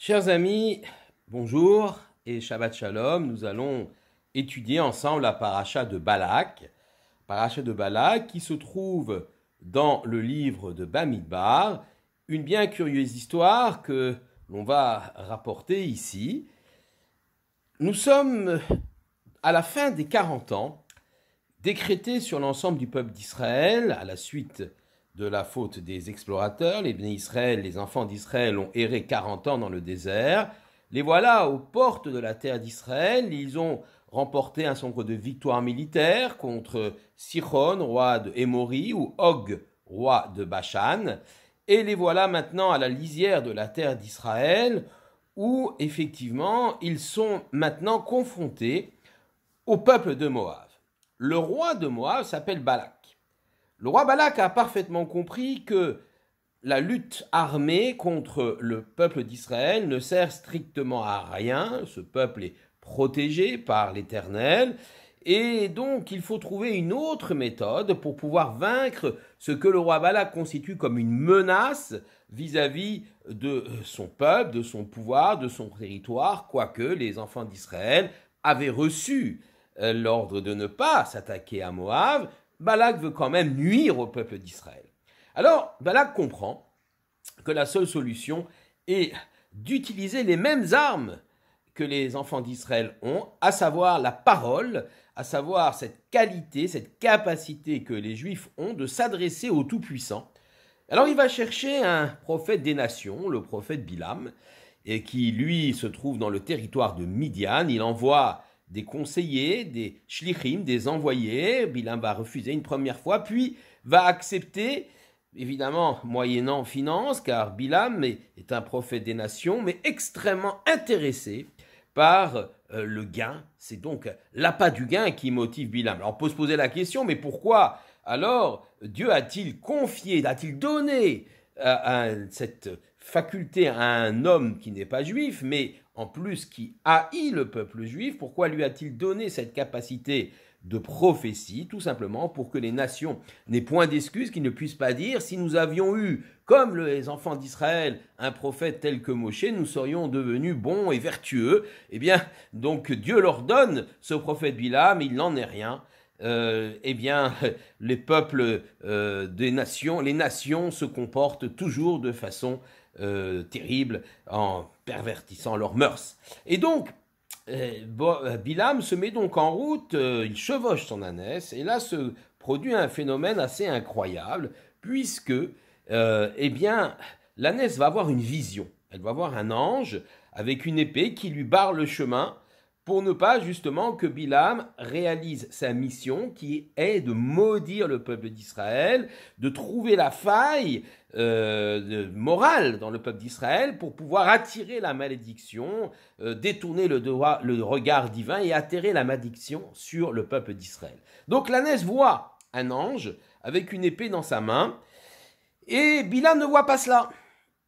Chers amis, bonjour et Shabbat Shalom. Nous allons étudier ensemble la paracha de Balak. Paracha de Balak qui se trouve dans le livre de Bamidbar. Une bien curieuse histoire que l'on va rapporter ici. Nous sommes à la fin des 40 ans décrétés sur l'ensemble du peuple d'Israël à la suite de la faute des explorateurs. Les Bnei Israël, les enfants d'Israël ont erré 40 ans dans le désert. Les voilà aux portes de la terre d'Israël. Ils ont remporté un certain nombre de victoires militaires contre Sichon, roi de Hémori, ou Og, roi de Bashan. Et les voilà maintenant à la lisière de la terre d'Israël, où effectivement ils sont maintenant confrontés au peuple de Moab. Le roi de Moab s'appelle Balak. Le roi Balak a parfaitement compris que la lutte armée contre le peuple d'Israël ne sert strictement à rien. Ce peuple est protégé par l'Éternel. Et donc, il faut trouver une autre méthode pour pouvoir vaincre ce que le roi Balak constitue comme une menace vis-à-vis de son peuple, de son pouvoir, de son territoire, quoique les enfants d'Israël avaient reçu l'ordre de ne pas s'attaquer à Moab. Balak veut quand même nuire au peuple d'Israël. Alors, Balak comprend que la seule solution est d'utiliser les mêmes armes que les enfants d'Israël ont, à savoir la parole, à savoir cette qualité, cette capacité que les Juifs ont de s'adresser au Tout-Puissant. Alors il va chercher un prophète des nations, le prophète Bilam, et qui lui se trouve dans le territoire de Midian. Il envoie des conseillers, des shlichim, des envoyés. Bilam va refuser une première fois, puis va accepter, évidemment moyennant finance, car Bilam est un prophète des nations, mais extrêmement intéressé par le gain. C'est donc l'appât du gain qui motive Bilam. Alors on peut se poser la question, mais pourquoi alors Dieu a-t-il confié, a-t-il donné cette faculté à un homme qui n'est pas juif, mais en plus qui haït le peuple juif? Pourquoi lui a-t-il donné cette capacité de prophétie? Tout simplement pour que les nations n'aient point d'excuses, qu'ils ne puissent pas dire si nous avions eu, comme les enfants d'Israël, un prophète tel que Moshe, nous serions devenus bons et vertueux. Eh bien, donc Dieu leur donne ce prophète Bilam, il n'en est rien. Eh bien, les peuples des nations, les nations se comportent toujours de façon terrible en pervertissant leurs mœurs. Et donc, Bilam se met donc en route, il chevauche son ânesse, et là se produit un phénomène assez incroyable, puisque, eh bien, l'ânesse va avoir une vision. Elle va voir un ange avec une épée qui lui barre le chemin, pour ne pas justement que Bilam réalise sa mission qui est de maudire le peuple d'Israël, de trouver la faille morale dans le peuple d'Israël pour pouvoir attirer la malédiction, détourner le regard divin et attirer la malédiction sur le peuple d'Israël. Donc l'ânesse voit un ange avec une épée dans sa main et Bilam ne voit pas cela.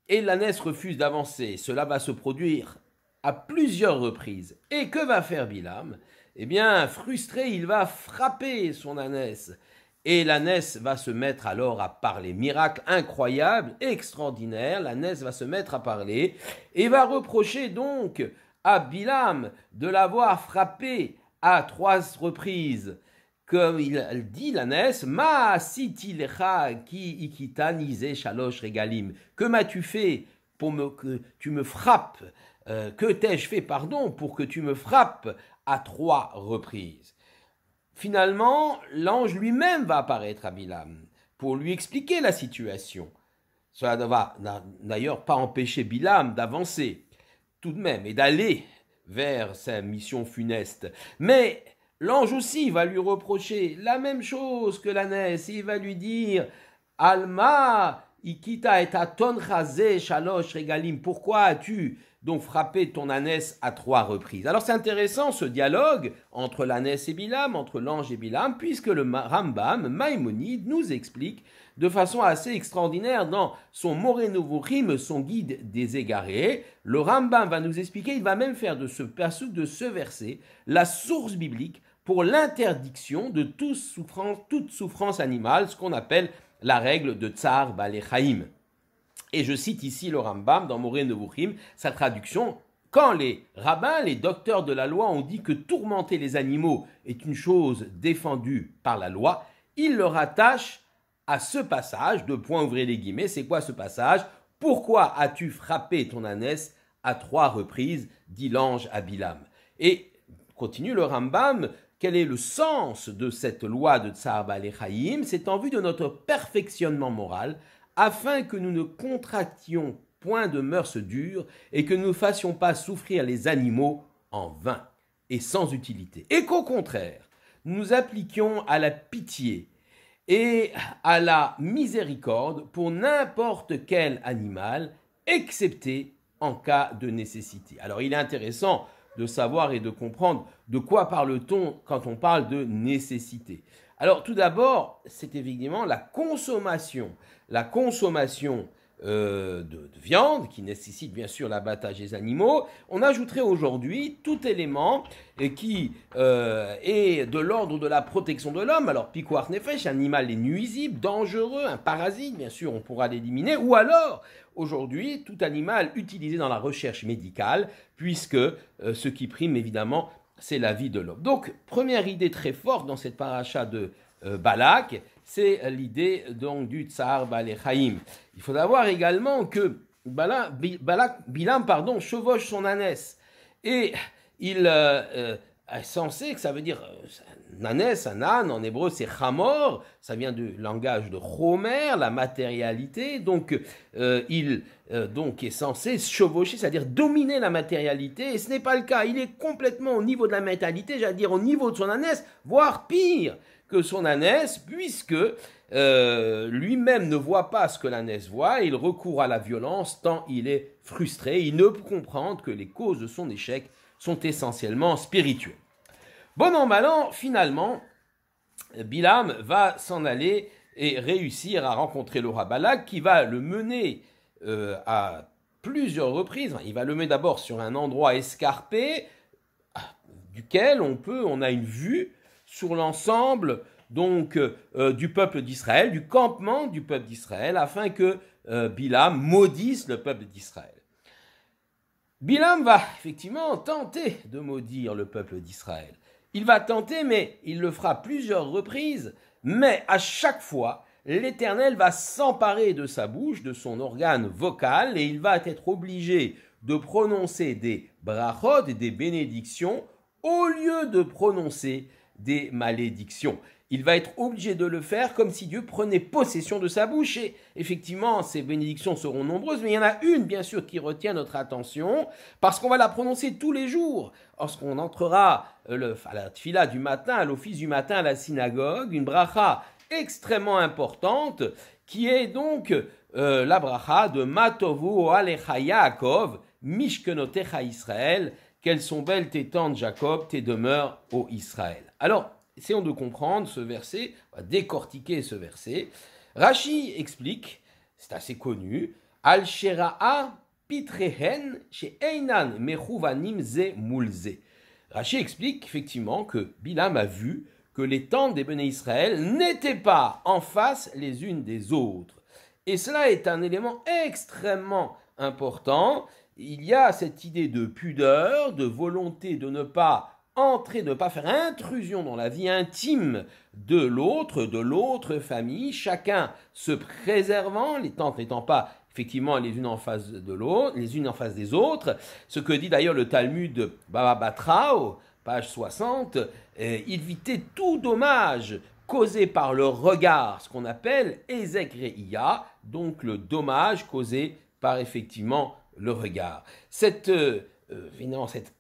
Et l'ânesse refuse d'avancer. Cela va se produire à plusieurs reprises. Et que va faire Bilam? Eh bien, frustré, il va frapper son ânesse. Et l'ânesse va se mettre alors à parler. Miracle incroyable, extraordinaire, l'ânesse va se mettre à parler et va reprocher donc à Bilam de l'avoir frappé à 3 reprises. Comme il dit l'ânesse, Ma siti lecha ki ikitanize shalosh regalim. Que m'as-tu fait pour que tu me frappes? Que t'ai-je fait, pardon, pour que tu me frappes à 3 reprises? Finalement, l'ange lui-même va apparaître à Bilam pour lui expliquer la situation. Cela ne va d'ailleurs pas empêcher Bilam d'avancer tout de même et d'aller vers sa mission funeste. Mais l'ange aussi va lui reprocher la même chose que l'ânesse. Il va lui dire « Alma ikita et aton chazé shalosh regalim » Pourquoi as-tu donc frappé ton ânesse à 3 reprises? Alors c'est intéressant ce dialogue entre l'ânesse et Bilam, entre l'ange et Bilam, puisque le Rambam, Maïmonide, nous explique de façon assez extraordinaire dans son Moreh Nevuchim, son guide des égarés. Le Rambam va nous expliquer, il va même faire de ce pasuk, de ce verset, la source biblique pour l'interdiction de toute souffrance animale, ce qu'on appelle la règle de Tsar Balei Chaim. Et je cite ici le Rambam dans Moreh Nevuchim, sa traduction. Quand les rabbins, les docteurs de la loi ont dit que tourmenter les animaux est une chose défendue par la loi, ils le rattachent à ce passage, de point ouvrez les guillemets. C'est quoi ce passage? Pourquoi as-tu frappé ton ânesse à 3 reprises, dit l'ange à Bilam. Et continue le Rambam, quel est le sens de cette loi de Tsar Baalei Chaim? C'est en vue de notre perfectionnement moral, afin que nous ne contractions point de mœurs dures et que nous ne fassions pas souffrir les animaux en vain et sans utilité. Et qu'au contraire, nous nous appliquions à la pitié et à la miséricorde pour n'importe quel animal, excepté en cas de nécessité. Alors il est intéressant de savoir et de comprendre de quoi parle-t-on quand on parle de nécessité. Alors tout d'abord, c'est évidemment la consommation de viande qui nécessite bien sûr l'abattage des animaux. On ajouterait aujourd'hui tout élément qui est de l'ordre de la protection de l'homme. Alors pikuach nefesh, un animal est nuisible, dangereux, un parasite, bien sûr on pourra l'éliminer, ou alors aujourd'hui tout animal utilisé dans la recherche médicale, puisque ce qui prime évidemment c'est la vie de l'homme. Donc première idée très forte dans cette paracha de Balak, c'est l'idée donc du Tsar Baalei Chaim. Il faut savoir également que Bilam chevauche son ânesse. Et il est censé, que ça veut dire, un ânesse, un âne, en hébreu c'est chamor, ça vient du langage de chomer, la matérialité. Donc il est censé chevaucher, c'est-à-dire dominer la matérialité. Et ce n'est pas le cas, il est complètement au niveau de la matérialité, j'allais dire au niveau de son ânesse, voire pire que son ânesse, puisque lui-même ne voit pas ce que l'ânesse voit, il recourt à la violence tant il est frustré, il ne peut comprendre que les causes de son échec sont essentiellement spirituelles. Bon an, mal an, finalement, Bilam va s'en aller et réussir à rencontrer le roi Balak qui va le mener à plusieurs reprises. Il va le mener d'abord sur un endroit escarpé duquel on a une vue sur l'ensemble donc du peuple d'Israël, du campement du peuple d'Israël, afin que Bilam maudisse le peuple d'Israël. Bilam va effectivement tenter de maudire le peuple d'Israël. Il va tenter, mais il le fera plusieurs reprises, mais à chaque fois, l'Éternel va s'emparer de sa bouche, de son organe vocal, et il va être obligé de prononcer des brachot et des bénédictions au lieu de prononcer des malédictions. Il va être obligé de le faire comme si Dieu prenait possession de sa bouche. Et effectivement, ces bénédictions seront nombreuses, mais il y en a une, bien sûr, qui retient notre attention, parce qu'on va la prononcer tous les jours. Lorsqu'on entrera à la tfila du matin, à l'office du matin à la synagogue, une bracha extrêmement importante, qui est donc la bracha de Matovu Alecha Yaakov, Mishkenotecha Israël, quelles sont belles tes tentes, Jacob, tes demeures, ô Israël. Alors, essayons de comprendre ce verset, on va décortiquer ce verset. Rashi explique, c'est assez connu, Al-Shera'a pitrehen chez Einan mechuvanim ze mulze. Rashi explique effectivement que Bilam a vu que les tentes des Béné Israël n'étaient pas en face les unes des autres. Et cela est un élément extrêmement important. Il y a cette idée de pudeur, de volonté de ne pas entrer, de ne pas faire intrusion dans la vie intime de l'autre famille, chacun se préservant, les tentes n'étant pas effectivement les unes en face de l'autre, les unes en face des autres. Ce que dit d'ailleurs le Talmud Baba Batrao, page 60, éviter tout dommage causé par le regard, ce qu'on appelle Ezek Re'ia, donc le dommage causé par effectivement le regard. Cette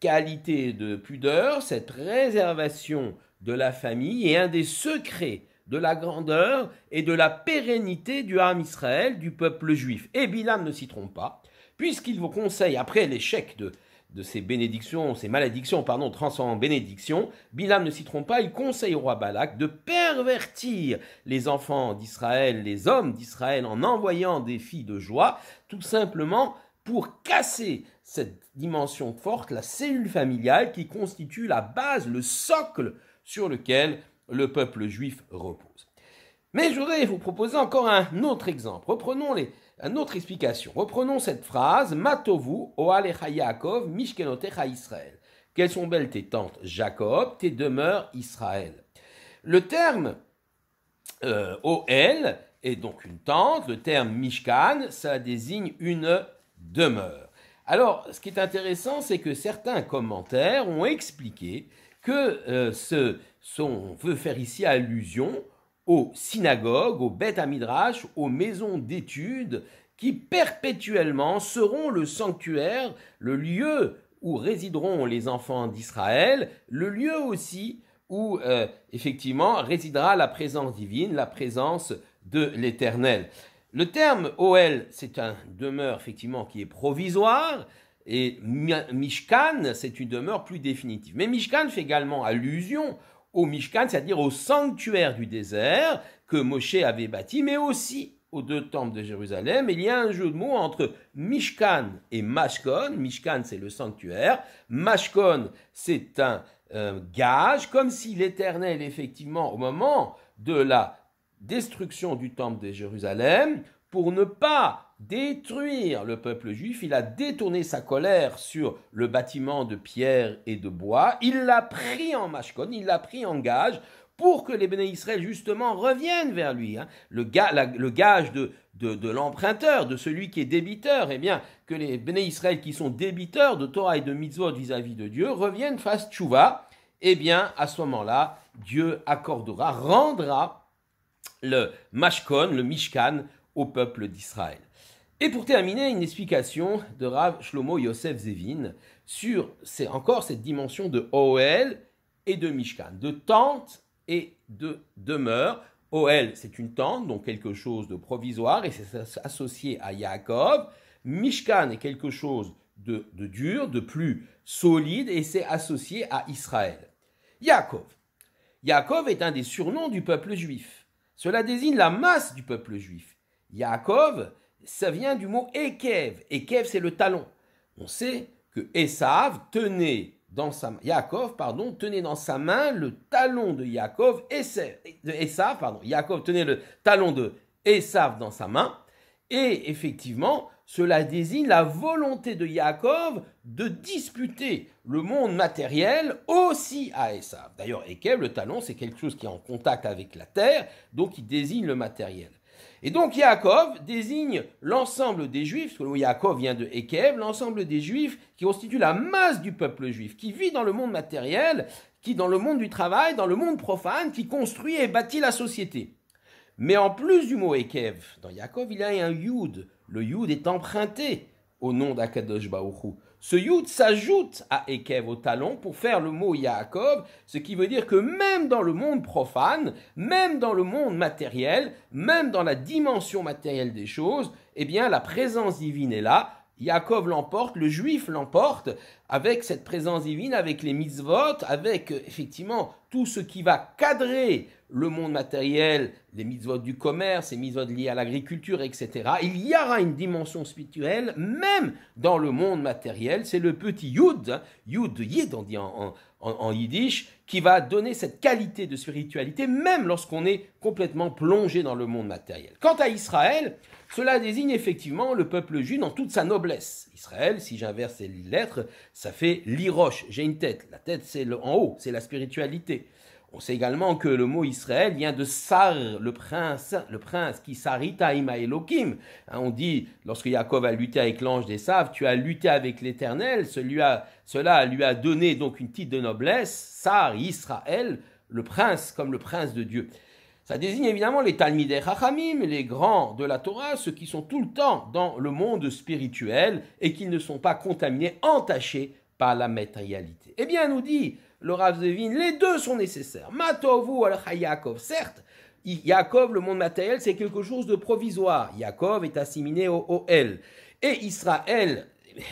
qualité de pudeur, cette préservation de la famille est un des secrets de la grandeur et de la pérennité du Ham Israël, du peuple juif. Et Bilam ne s'y trompe pas, puisqu'il vous conseille, après l'échec de ces malédictions, transformées en bénédictions, Bilam ne s'y trompe pas, il conseille au roi Balak de pervertir les enfants d'Israël, les hommes d'Israël, en envoyant des filles de joie, tout simplement pour casser cette dimension forte, la cellule familiale qui constitue la base, le socle sur lequel le peuple juif repose. Mais je voudrais vous proposer encore un autre exemple. Reprenons Une autre explication. Reprenons cette phrase. Matovu oalecha Yaakov mishkenotecha Israël. Quelles sont belles tes tentes, Jacob, tes demeures, Israël. Le terme Oel est donc une tente. Le terme Mishkan, ça désigne une demeure. Alors, ce qui est intéressant, c'est que certains commentaires ont expliqué que on veut faire ici allusion aux synagogues, aux Beth Hamidrash, aux maisons d'études qui perpétuellement seront le sanctuaire, le lieu où résideront les enfants d'Israël, le lieu aussi où effectivement résidera la présence divine, la présence de l'Éternel. Le terme Oel, c'est une demeure effectivement qui est provisoire, et Mishkan, c'est une demeure plus définitive. Mais Mishkan fait également allusion au Mishkan, c'est-à-dire au sanctuaire du désert que Moshe avait bâti, mais aussi aux deux temples de Jérusalem. Il y a un jeu de mots entre Mishkan et Mashkon. Mishkan, c'est le sanctuaire. Mashkon, c'est un gage, comme si l'Éternel, effectivement, au moment de la destruction du temple de Jérusalem, pour ne pas détruire le peuple juif, il a détourné sa colère sur le bâtiment de pierre et de bois, il l'a pris en mashkon, il l'a pris en gage, pour que les béné Israël justement reviennent vers lui. Le gage de l'emprunteur, de celui qui est débiteur, eh bien, que les béné Israël qui sont débiteurs de Torah et de mitzvot vis-à-vis de Dieu reviennent, fassent tchouva, eh bien, à ce moment-là, Dieu accordera, rendra le mashkon, le mishkan, au peuple d'Israël. Et pour terminer, une explication de Rav Shlomo Yosef Zevin sur encore cette dimension de Oel et de Mishkan, de tente et de demeure. Oel, c'est une tente, donc quelque chose de provisoire, et c'est associé à Yaakov. Mishkan est quelque chose de dur, de plus solide, et c'est associé à Israël. Yaakov. Yaakov est un des surnoms du peuple juif. Cela désigne la masse du peuple juif. Yaakov, ça vient du mot Ekev. Ekev, c'est le talon. On sait que Yaakov tenait dans sa main le talon de Yaakov. Yaakov tenait le talon de Esav dans sa main. Et effectivement, cela désigne la volonté de Yaakov de disputer le monde matériel aussi à Esav. D'ailleurs, Ekev, le talon, c'est quelque chose qui est en contact avec la terre, donc il désigne le matériel. Et donc Yaakov désigne l'ensemble des Juifs, parce que le mot Yaakov vient de Ekev, l'ensemble des Juifs qui constituent la masse du peuple juif, qui vit dans le monde matériel, qui dans le monde du travail, dans le monde profane, qui construit et bâtit la société. Mais en plus du mot Ekev, dans Yaakov, il y a un Yud. Le Yud est emprunté au nom d'Akadosh Baruch Hu. Ce Yud s'ajoute à Ekev, au talon, pour faire le mot Yaakov, ce qui veut dire que même dans le monde profane, même dans le monde matériel, même dans la dimension matérielle des choses, eh bien la présence divine est là. Yaakov l'emporte, le juif l'emporte avec cette présence divine, avec les mitzvot, avec effectivement tout ce qui va cadrer le monde matériel, les mitzvot du commerce, les mitzvot liés à l'agriculture, etc. Il y aura une dimension spirituelle même dans le monde matériel. C'est le petit Yud, Yid on dit en yiddish, qui va donner cette qualité de spiritualité même lorsqu'on est complètement plongé dans le monde matériel. Quant à Israël, cela désigne effectivement le peuple juif dans toute sa noblesse. Israël, si j'inverse les lettres, ça fait l'iroche, j'ai une tête. La tête, c'est en haut, c'est la spiritualité. On sait également que le mot Israël vient de Sar, le prince qui sarita ima Elokim. On dit, lorsque Yaakov a lutté avec l'ange d'Esav, tu as lutté avec l'Éternel, cela lui a donné donc une titre de noblesse, Sar, Israël, le prince, comme le prince de Dieu. Ça désigne évidemment les Talmidei Chachamim, les grands de la Torah, ceux qui sont tout le temps dans le monde spirituel et qui ne sont pas contaminés, entachés par la matérialité. Eh bien, nous dit le Rav Zevin, les deux sont nécessaires. Matovu al Yaakov, certes, Yaakov, le monde matériel, c'est quelque chose de provisoire. Yaakov est assimilé au El. Et Israël,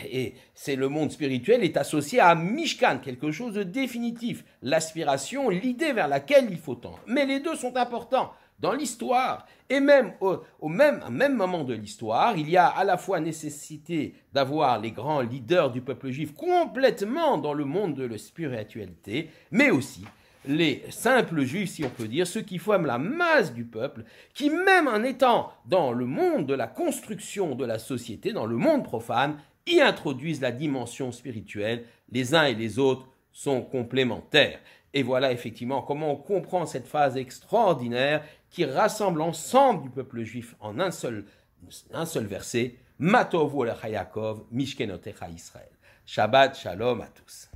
et c'est le monde spirituel, est associé à Mishkan, quelque chose de définitif, l'aspiration, l'idée vers laquelle il faut tendre. Mais les deux sont importants dans l'histoire, et même au même moment de l'histoire, il y a à la fois nécessité d'avoir les grands leaders du peuple juif complètement dans le monde de la spiritualité, mais aussi les simples juifs, si on peut dire, ceux qui forment la masse du peuple, qui même en étant dans le monde de la construction de la société, dans le monde profane, y introduisent la dimension spirituelle. Les uns et les autres sont complémentaires. Et voilà effectivement comment on comprend cette phase extraordinaire qui rassemble l'ensemble du peuple juif en un seul verset. Matovu Olecha Yaakov, Mishkenotecha Israël. Shabbat Shalom à tous.